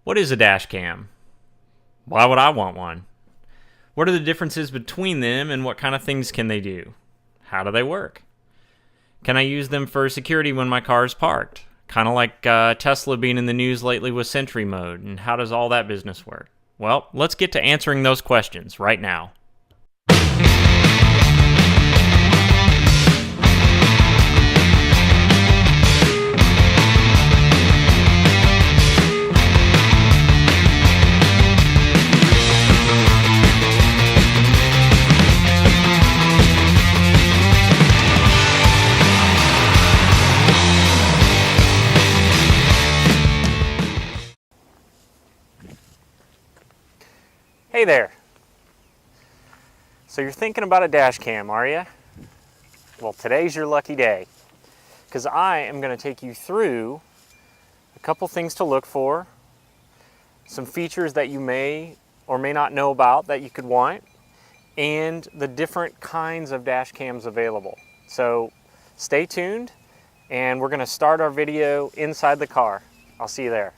What is a dash cam? Why would I want one? What are the differences between them and what kind of things can they do? How do they work? Can I use them for security when my car is parked? Kind of like Tesla being in the news lately with Sentry Mode, and how does all that business work? Well, let's get to answering those questions right now. Hey there. So you're thinking about a dash cam, are you? Well, today's your lucky day, because I am going to take you through a couple things to look for, some features that you may or may not know about that you could want, and the different kinds of dash cams available. So stay tuned, and we're going to start our video inside the car. I'll see you there.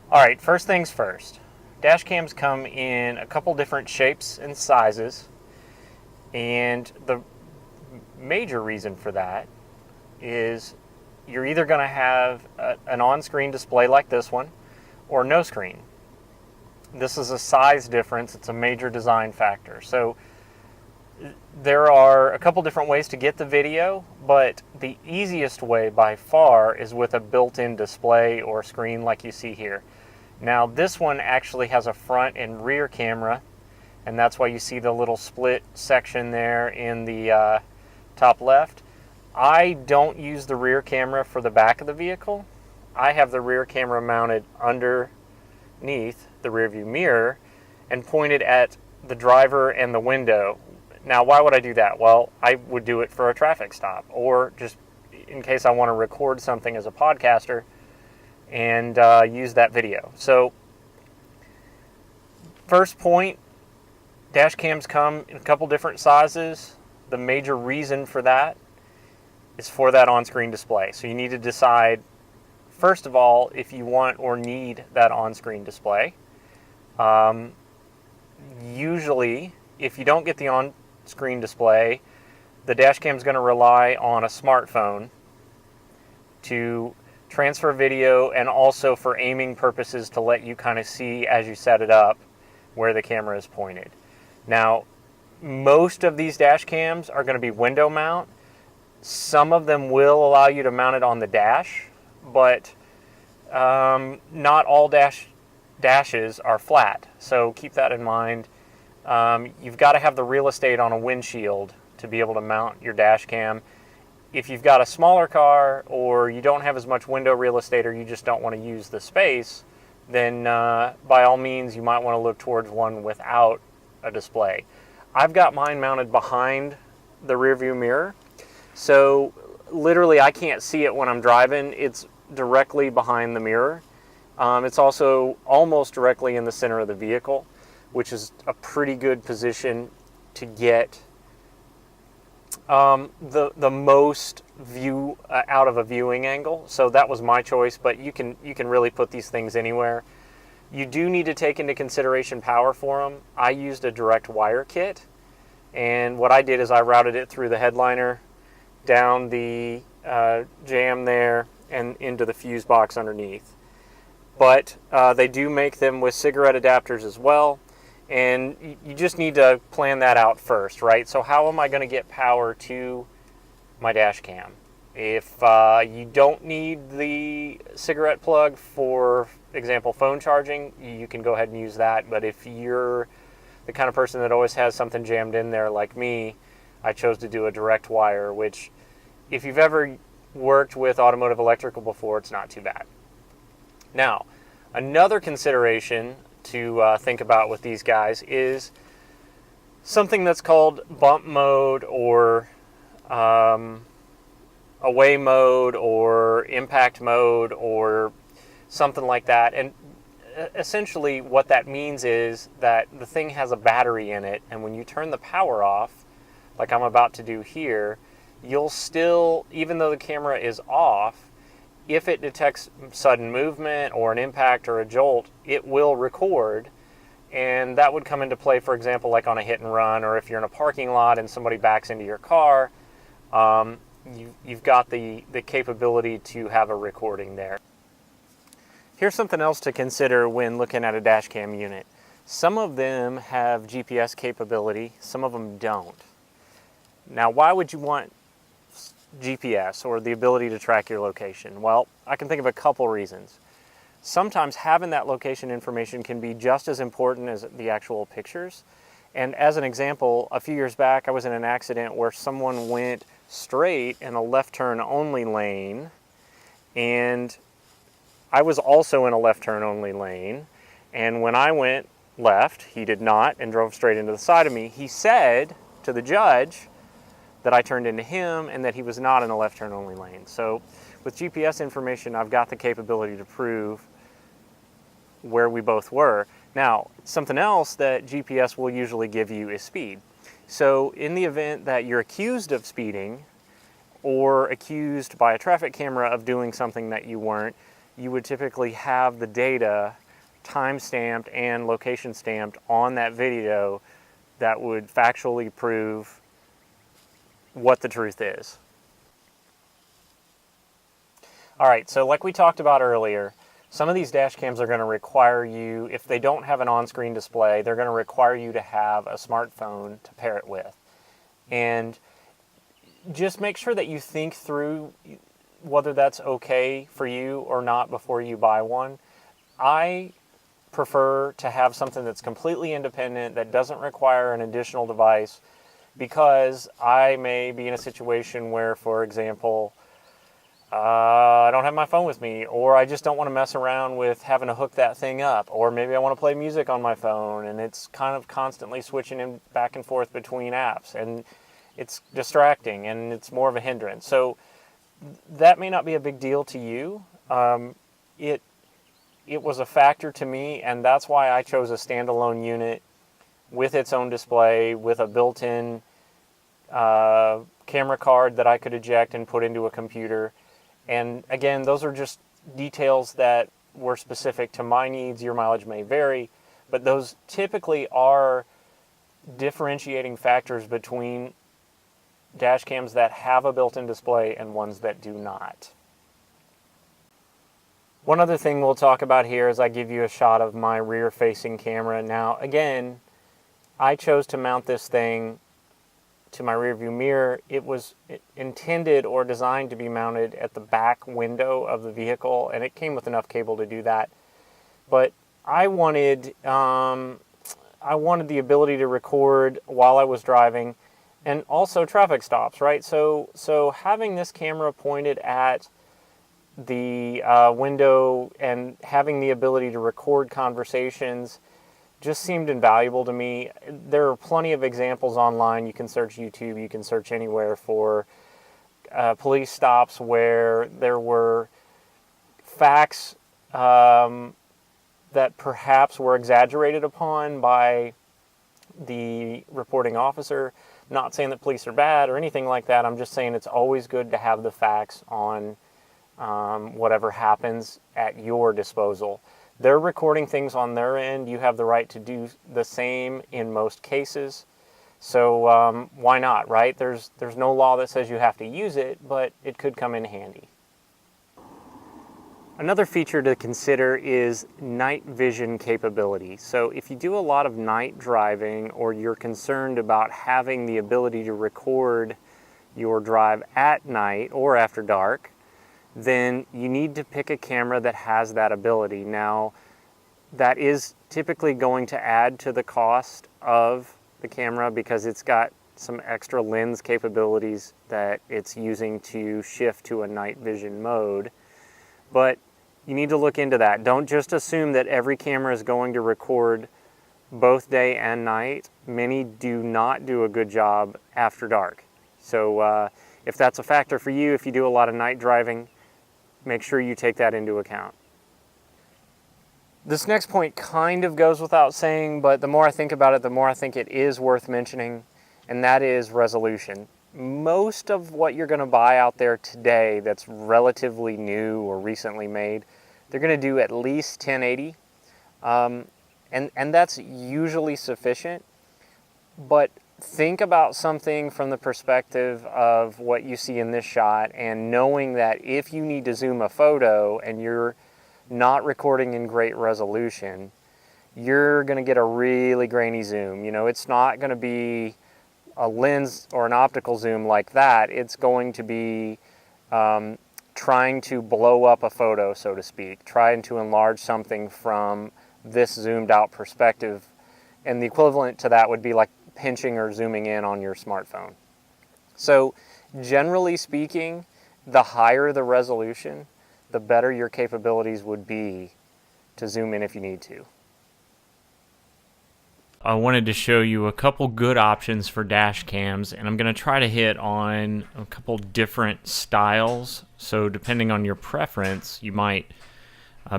All right, first things first. Dash cams come in a couple different shapes and sizes, and the major reason for that is you're either going to have an on-screen display like this one or no screen. This is a size difference. It's a major design factor. So there are a couple different ways to get the video, but the easiest way by far is with a built-in display or screen like you see here. Now this one actually has a front and rear camera, and that's why you see the little split section there in the top left. I don't use the rear camera for the back of the vehicle. I have the rear camera mounted underneath the rear view mirror and pointed at the driver and the window. Now, why would I do that? Well, I would do it for a traffic stop, or just in case I want to record something as a podcaster and use that video. So, first point, dash cams come in a couple different sizes. The major reason for that is for that on-screen display. So you need to decide, first of all, if you want or need that on-screen display. Usually, if you don't get the on-screen display, the dash cam is going to rely on a smartphone to transfer video, and also for aiming purposes to let you kind of see as you set it up where the camera is pointed. Now, most of these dash cams are going to be window mount. Some of them will allow you to mount it on the dash, but not all dashes are flat. So keep that in mind. You've got to have the real estate on a windshield to be able to mount your dash cam. If you've got a smaller car, or you don't have as much window real estate, or you just don't want to use the space, then by all means you might want to look towards one without a display. I've got mine mounted behind the rear view mirror, so literally I can't see it when I'm driving. It's directly behind the mirror. It's also almost directly in the center of the vehicle, which is a pretty good position to get the most view out of a viewing angle. So that was my choice, but you can really put these things anywhere. You do need to take into consideration power for them. I used a direct wire kit, and what I did is I routed it through the headliner, down the jamb there, and into the fuse box underneath. But they do make them with cigarette adapters as well. And you just need to plan that out first, right? So how am I going to get power to my dash cam? If you don't need the cigarette plug, for example, phone charging, you can go ahead and use that. But if you're the kind of person that always has something jammed in there like me, I chose to do a direct wire, which if you've ever worked with automotive electrical before, it's not too bad. Now, another consideration to think about with these guys is something that's called bump mode, or away mode, or impact mode, or something like that. And essentially what that means is that the thing has a battery in it, and when you turn the power off, like I'm about to do here, you'll still, even though the camera is off, if it detects sudden movement or an impact or a jolt, it will record. And that would come into play, for example, like on a hit and run, or if you're in a parking lot and somebody backs into your car, you've got the capability to have a recording there. Here's something else to consider when looking at a dash cam unit. Some of them have GPS capability, some of them don't. Now, why would you want GPS or the ability to track your location? Well, I can think of a couple reasons. Sometimes having that location information can be just as important as the actual pictures. And as an example, a few years back, I was in an accident where someone went straight in a left turn only lane, and I was also in a left turn only lane. And when I went left, he did not and drove straight into the side of me. He said to the judge that I turned into him and that he was not in a left turn only lane. So with GPS information, I've got the capability to prove where we both were. Now, something else that GPS will usually give you is speed. So in the event that you're accused of speeding or accused by a traffic camera of doing something that you weren't, you would typically have the data time-stamped and location stamped on that video that would factually prove what the truth is. All right, so like we talked about earlier, some of these dash cams are going to require you, if they don't have an on-screen display, they're going to require you to have a smartphone to pair it with. And just make sure that you think through whether that's okay for you or not before you buy one. I prefer to have something that's completely independent, that doesn't require an additional device, because I may be in a situation where, for example, I don't have my phone with me, or I just don't want to mess around with having to hook that thing up, or maybe I want to play music on my phone and it's kind of constantly switching in back and forth between apps, and it's distracting and it's more of a hindrance. So that may not be a big deal to you. It was a factor to me, and that's why I chose a standalone unit with its own display, with a built-in camera card that I could eject and put into a computer. And again, those are just details that were specific to my needs. Your mileage may vary, but those typically are differentiating factors between dash cams that have a built-in display and ones that do not. One other thing we'll talk about here is I give you a shot of my rear-facing camera. Now, again, I chose to mount this thing to my rear view mirror. It was intended or designed to be mounted at the back window of the vehicle, and it came with enough cable to do that. But I wanted the ability to record while I was driving, and also traffic stops, right? So having this camera pointed at the window and having the ability to record conversations just seemed invaluable to me. There are plenty of examples online. You can search YouTube, you can search anywhere for police stops where there were facts that perhaps were exaggerated upon by the reporting officer. Not saying that police are bad or anything like that. I'm just saying it's always good to have the facts on whatever happens at your disposal. They're recording things on their end. You have the right to do the same in most cases. So why not, right? There's no law that says you have to use it, but it could come in handy. Another feature to consider is night vision capability. So if you do a lot of night driving, or you're concerned about having the ability to record your drive at night or after dark, then you need to pick a camera that has that ability. Now, that is typically going to add to the cost of the camera because it's got some extra lens capabilities that it's using to shift to a night vision mode. But you need to look into that. Don't just assume that every camera is going to record both day and night. Many do not do a good job after dark. So if that's a factor for you, if you do a lot of night driving, make sure you take that into account. This next point kind of goes without saying, but the more I think about it, the more I think it is worth mentioning, and that is resolution. most of what you're going to buy out there today that's relatively new or recently made, they're going to do at least 1080, and that's usually sufficient. But think about something from the perspective of what you see in this shot, and knowing that if you need to zoom a photo and you're not recording in great resolution, you're going to get a really grainy zoom. You know, it's not going to be a lens or an optical zoom like that. It's going to be trying to blow up a photo, so to speak, trying to enlarge something from this zoomed out perspective. And the equivalent to that would be like pinching or zooming in on your smartphone. So generally speaking, the higher the resolution, the better your capabilities would be to zoom in if you need to. I wanted to show you a couple good options for dash cams, and I'm going to try to hit on a couple different styles. So depending on your preference, you might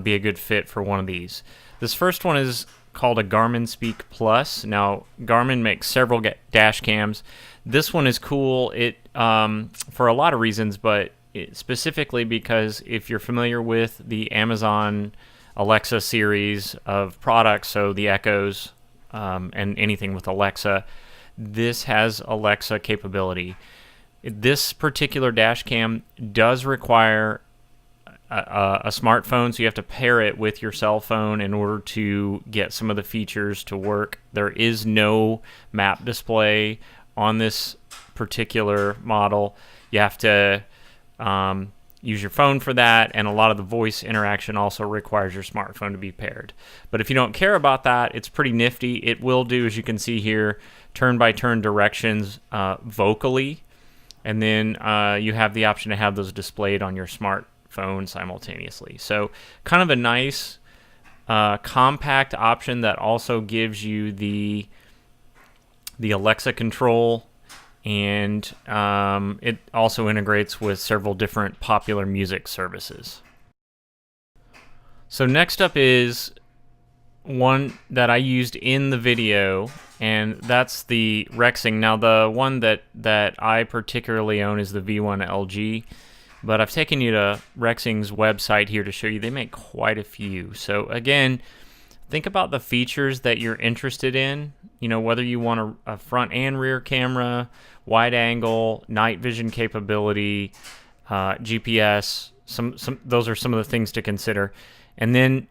be a good fit for one of these. This first one is called a Garmin Speak Plus. Now, Garmin makes several dash cams. This one is cool for a lot of reasons, but specifically because if you're familiar with the Amazon Alexa series of products, so the Echoes, and anything with Alexa, this has Alexa capability. This particular dash cam does require a smartphone, so you have to pair it with your cell phone in order to get some of the features to work. There is no map display on this particular model. You have to use your phone for that, and a lot of the voice interaction also requires your smartphone to be paired. But if you don't care about that, it's pretty nifty. It will do, as you can see here, turn-by-turn directions vocally, and then you have the option to have those displayed on your smartphone simultaneously. So kind of a nice compact option that also gives you the Alexa control, and it also integrates with several different popular music services. So next up is one that I used in the video, and that's the Rexing. Now the one that I particularly own is the V1 LG, but I've taken you to Rexing's website here to show you they make quite a few. So again, think about the features that you're interested in. You know, whether you want a front and rear camera, wide angle, night vision capability, GPS. Those are some of the things to consider. And then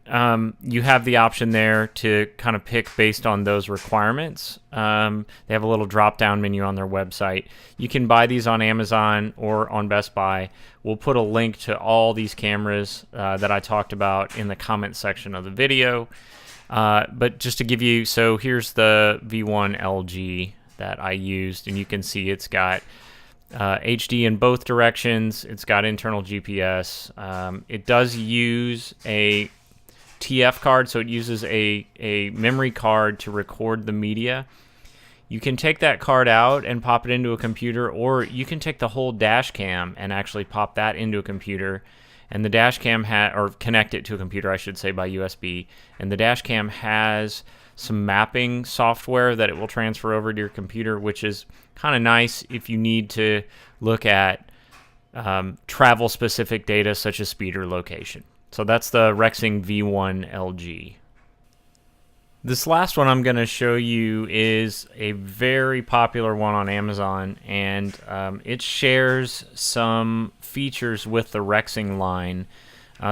you have the option there to kind of pick based on those requirements. They have a little drop-down menu on their website. You can buy these on Amazon or on Best Buy. We'll put a link to all these cameras that I talked about in the comment section of the video. But just to give you, so here's the V1 LG that I used, and you can see it's got HD in both directions. It's got internal GPS. It does use a TF card, so it uses a memory card to record the media. You can take that card out and pop it into a computer, or you can take the whole dash cam and actually pop that into a computer. And the dash cam or connect it to a computer, I should say, by USB. And the dash cam has some mapping software that it will transfer over to your computer, which is kind of nice if you need to look at travel-specific data such as speed or location. So that's the Rexing V1 LG. This last one I'm going to show you is a very popular one on Amazon, and it shares some features with the Rexing line,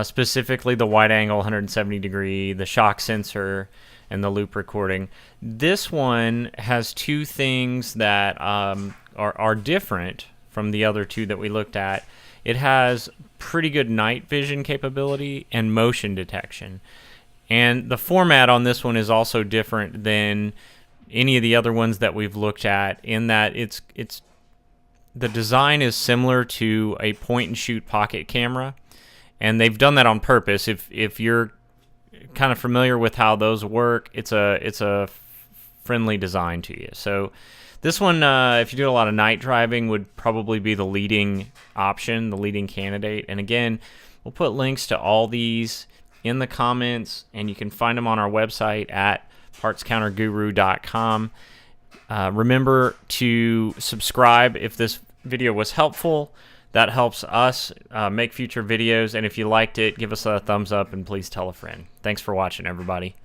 specifically the wide-angle 170-degree, the shock sensor, and the loop recording. This one has two things that are different from the other two that we looked at. It has pretty good night vision capability and motion detection. And the format on this one is also different than any of the other ones that we've looked at, in that the design is similar to a point-and-shoot pocket camera, and they've done that on purpose. If you're kind of familiar with how those work, it's a friendly design to you. So this one, if you do a lot of night driving, would probably be the leading option, the leading candidate. And again, we'll put links to all these in the comments, and you can find them on our website at partscounterguru.com. Remember to subscribe if this video was helpful. That helps us make future videos, and if you liked it, give us a thumbs up and please tell a friend. Thanks for watching, everybody.